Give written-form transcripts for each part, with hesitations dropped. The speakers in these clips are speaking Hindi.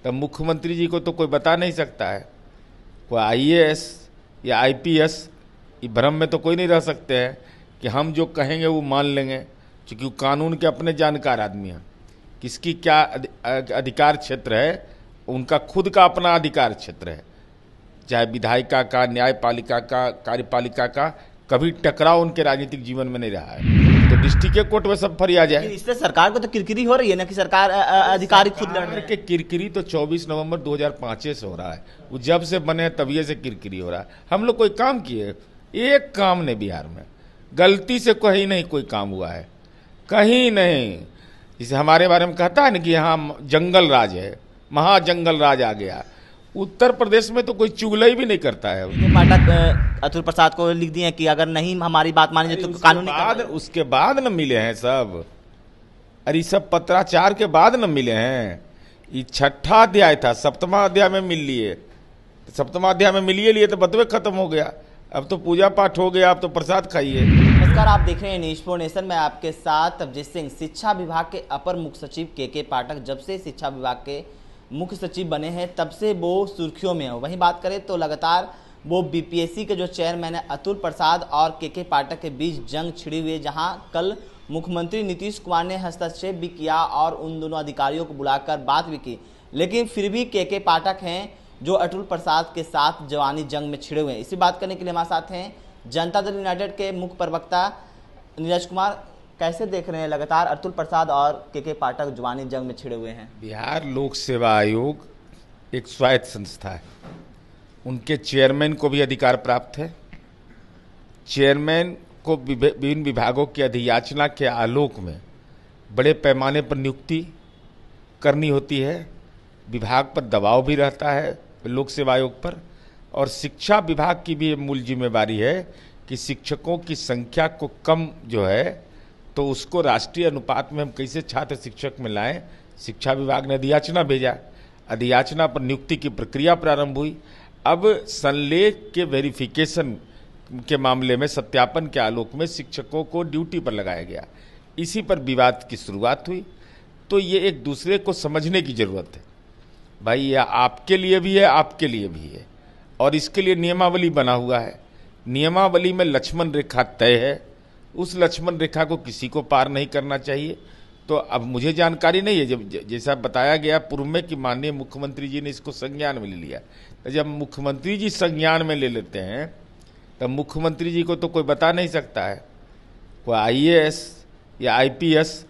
तब मुख्यमंत्री जी को तो कोई बता नहीं सकता है। कोई आईएएस या आईपीएस भ्रम में तो कोई नहीं रह सकते हैं कि हम जो कहेंगे वो मान लेंगे, क्योंकि कानून के अपने जानकार आदमी हैं। किसकी क्या अधिकार क्षेत्र है, उनका खुद का अपना अधिकार क्षेत्र है। चाहे विधायिका का, न्यायपालिका का, कार्यपालिका का कभी टकराव उनके राजनीतिक जीवन में नहीं रहा है। तो डिस्ट्रिक्ट कोर्ट में सब फरियाद है। इससे सरकार को तो किरकिरी हो रही है ना कि सरकार अधिकारी खुद लड़ रहे हैं। किरकिरी तो 24 नवंबर 2005 से हो रहा है। वो जब से बने तभी से किरकिरी हो रहा है। हम लोग कोई काम किए, एक काम नहीं बिहार में गलती से कहीं नहीं कोई काम हुआ है, कहीं नहीं। जिसे हमारे बारे में कहता है ना कि यहाँ जंगल राज है, महाजंगल राज आ गया। उत्तर प्रदेश में तो कोई चुगलई भी नहीं करता है। पाठक अतुल प्रसाद को लिख दिए कि अगर नहीं हमारी बात मानी तो कानूनी उसके बाद न मिले हैं सब। अरे सब पत्राचार के बाद न मिले हैं। ये 6ठा अध्याय था, 7वां अध्याय में मिल लिए। 7वां अध्याय में मिलिए लिए तो बतवे खत्म हो गया। अब तो पूजा पाठ हो गया, अब तो प्रसाद खाइए। नमस्कार, आप देख रहे हैं न्यूज़ फॉर नेशन में आपके साथ अभिजीत सिंह। शिक्षा विभाग के अपर मुख्य सचिव के पाठक जब से शिक्षा विभाग के मुख्य सचिव बने हैं तब से वो सुर्खियों में है। वहीं बात करें तो लगातार वो बीपीएससी के जो चेयरमैन है अतुल प्रसाद और के पाठक के बीच जंग छिड़ी हुई है, जहां कल मुख्यमंत्री नीतीश कुमार ने हस्तक्षेप भी किया और उन दोनों अधिकारियों को बुलाकर बात भी की। लेकिन फिर भी के पाठक हैं जो अतुल प्रसाद के साथ जवानी जंग में छिड़े हुए हैं। इसी बात करने के लिए हमारे साथ हैं जनता दल यूनाइटेड के मुख्य प्रवक्ता नीरज कुमार। कैसे देख रहे हैं लगातार अतुल प्रसाद और के पाठक जवानी जंग में छिड़े हुए हैं? बिहार लोक सेवा आयोग एक स्वायत्त संस्था है। उनके चेयरमैन को भी अधिकार प्राप्त है। चेयरमैन को विभिन्न विभागों की अधियाचना के आलोक में बड़े पैमाने पर नियुक्ति करनी होती है। विभाग पर दबाव भी रहता है लोक सेवा आयोग पर। और शिक्षा विभाग की भी मूल जिम्मेवारी है कि शिक्षकों की संख्या को कम जो है तो उसको राष्ट्रीय अनुपात में हम कैसे छात्र शिक्षक में लाएं। शिक्षा विभाग ने अधियाचना भेजा, अधियाचना पर नियुक्ति की प्रक्रिया प्रारंभ हुई। अब संलेख के वेरिफिकेशन के मामले में सत्यापन के आलोक में शिक्षकों को ड्यूटी पर लगाया गया। इसी पर विवाद की शुरुआत हुई। तो ये एक दूसरे को समझने की जरूरत है भाई। यह आपके लिए भी है, आपके लिए भी है, और इसके लिए नियमावली बना हुआ है। नियमावली में लक्ष्मण रेखा तय है। उस लक्ष्मण रेखा को किसी को पार नहीं करना चाहिए। तो अब मुझे जानकारी नहीं है, जब जैसा बताया गया पूर्व में कि माननीय मुख्यमंत्री जी ने इसको संज्ञान में ले लिया। तो जब मुख्यमंत्री जी संज्ञान में ले लेते हैं तब मुख्यमंत्री जी को तो कोई बता नहीं सकता है। कोई आईएएस या आईपीएस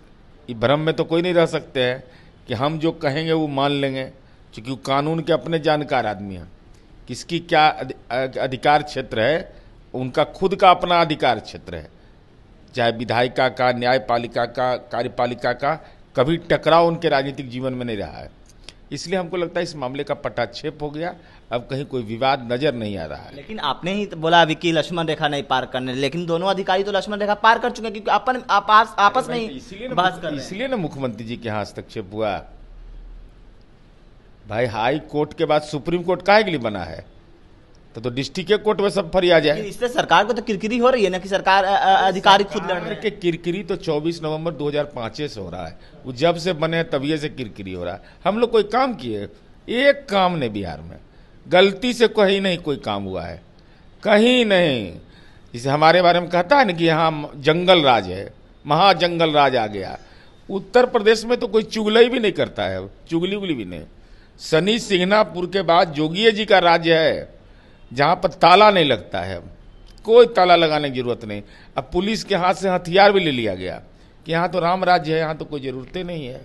भ्रम में तो कोई नहीं रह सकते हैं कि हम जो कहेंगे वो मान लेंगे, क्योंकि कानून के अपने जानकार आदमी हैं। किसकी क्या अधिकार क्षेत्र है, उनका खुद का अपना अधिकार क्षेत्र है। चाहे विधायिका का, न्यायपालिका का, कार्यपालिका का कभी टकराव उनके राजनीतिक जीवन में नहीं रहा है। इसलिए हमको लगता है इस मामले का पटाक्षेप हो गया। अब कहीं कोई विवाद नजर नहीं आ रहा है। लेकिन आपने ही बोला अभी कि लक्ष्मण रेखा नहीं पार करने, लेकिन दोनों अधिकारी तो लक्ष्मण रेखा पार कर चुके हैं, क्योंकि आपस में ही बहस कर रहे हैं। इसलिए ना मुख्यमंत्री जी के यहाँ हस्तक्षेप हुआ भाई। हाई कोर्ट के बाद सुप्रीम कोर्ट काहे के लिए बना है? तो डिस्ट्रिक्ट कोर्ट में सब फरियाद है। इससे सरकार को तो किरकिरी हो रही है ना कि सरकार अधिकारी खुद लड़ रहे हैं। किरकिरी तो 24 नवंबर 2005 से हो रहा है। वो जब से बने तभी से किरकिरी हो रहा है। हम लोग कोई काम किए, एक काम नहीं बिहार में गलती से कहीं नहीं कोई काम हुआ है, कहीं नहीं। जिसे हमारे बारे में कहता है ना कि यहाँ जंगल राज है, महाजंगल राज आ गया। उत्तर प्रदेश में तो कोई चुगलई भी नहीं करता है, चुगली उगली भी नहीं। सनी सिंहनापुर के बाद जोगिया जी का राज्य है, जहाँ पर ताला नहीं लगता है। कोई ताला लगाने की जरूरत नहीं। अब पुलिस के हाथ से हथियार भी ले लिया गया कि यहाँ तो राम राज्य है, यहाँ तो कोई ज़रूरतें नहीं है।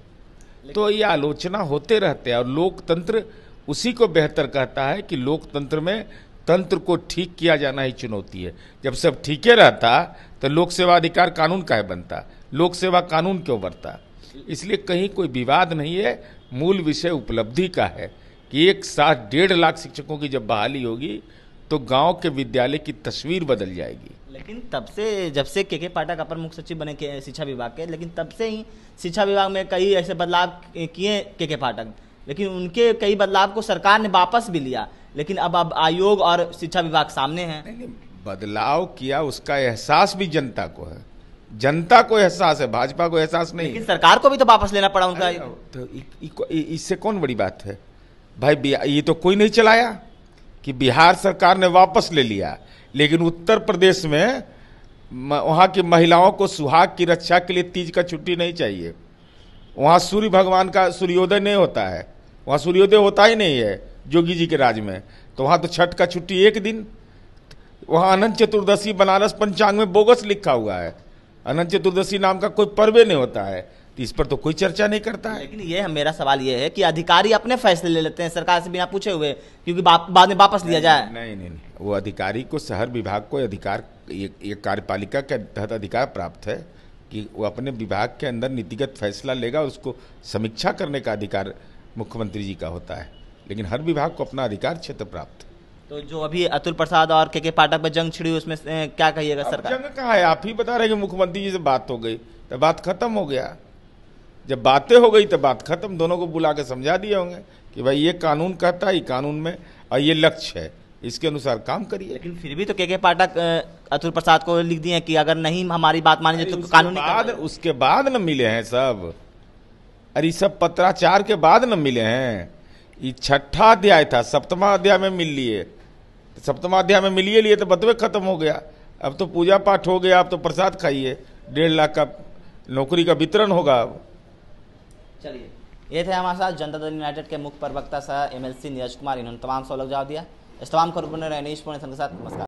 तो ये आलोचना होते रहते हैं। और लोकतंत्र उसी को बेहतर कहता है कि लोकतंत्र में तंत्र को ठीक किया जाना ही चुनौती है। जब सब ठीके रहता तो लोक सेवा अधिकार कानून काहे बनता, लोक सेवा कानून क्यों बनता? इसलिए कहीं कोई विवाद नहीं है। मूल विषय उपलब्धि का है कि एक साथ 1.5 लाख शिक्षकों की जब बहाली होगी तो गांव के विद्यालय की तस्वीर बदल जाएगी। लेकिन तब से जब से के पाठक अपर मुख्य सचिव बने के शिक्षा विभाग के, लेकिन तब से ही शिक्षा विभाग में कई ऐसे बदलाव किए के पाठक, लेकिन उनके कई बदलाव को सरकार ने वापस भी लिया। लेकिन अब आयोग और शिक्षा विभाग सामने हैं। बदलाव किया उसका एहसास भी जनता को है, जनता को एहसास है, भाजपा को एहसास नहीं। लेकिन सरकार को भी तो वापस लेना पड़ा उनका। तो इससे कौन बड़ी बात है? भाई ये तो कोई नहीं चलाया कि बिहार सरकार ने वापस ले लिया, लेकिन उत्तर प्रदेश में वहाँ की महिलाओं को सुहाग की रक्षा के लिए तीज का छुट्टी नहीं चाहिए। वहाँ सूर्य भगवान का सूर्योदय नहीं होता है, वहाँ सूर्योदय होता ही नहीं है जोगी जी के राज में, तो वहाँ तो छठ का छुट्टी एक दिन। वहाँ अनंत चतुर्दशी बनारस पंचांग में बोगस लिखा हुआ है, अनंत चतुर्दशी नाम का कोई पर्व नहीं होता है, तो इस पर तो कोई चर्चा नहीं करता है। लेकिन ये मेरा सवाल ये है कि अधिकारी अपने फैसले ले लेते हैं सरकार से बिना पूछे हुए, क्योंकि बाद में वापस लिया जाए। नहीं, वो अधिकारी को, शहर विभाग को अधिकार, ये कार्यपालिका के तहत अधिकार प्राप्त है कि वो अपने विभाग के अंदर नीतिगत फैसला लेगा, उसको समीक्षा करने का अधिकार मुख्यमंत्री जी का होता है, लेकिन हर विभाग को अपना अधिकार क्षेत्र प्राप्त है। तो जो अभी अतुल प्रसाद और के पाठक पे जंग छिड़ी, उसमें क्या कहिएगा सरकार? जंग कहाँ है? आप ही बता रहे हैं कि मुख्यमंत्री जी से बात हो गई तो बात खत्म हो गया। जब बातें हो गई तो बात खत्म, दोनों को बुला के समझा दिए होंगे कि भाई ये कानून कहता है, ये कानून में और ये लक्ष्य है, इसके अनुसार काम करिए। लेकिन फिर भी तो के पाठक अतुल प्रसाद को लिख दिए कि अगर नहीं हमारी बात मानी तो कानूनी उसके बाद न मिले हैं सब। अरे सब पत्राचार के बाद न मिले हैं। ये छठा अध्याय था, सप्तमा अध्याय में मिल लिए, सप्तमा अध्याय में मिलिए लिए तो बतवे खत्म हो गया। अब तो पूजा पाठ हो गया, अब तो प्रसाद खाइए, 1.5 लाख का नौकरी का वितरण होगा अब। चलिए, ये थे हमारे साथ जनता दल यूनाइटेड के मुख्य प्रवक्ता सह MLC नीरज कुमार। इन्होंने तमाम सवालों का जवाब दिया। इस तमाम खबरों पर रहे न्यूज़ के साथ। नमस्कार।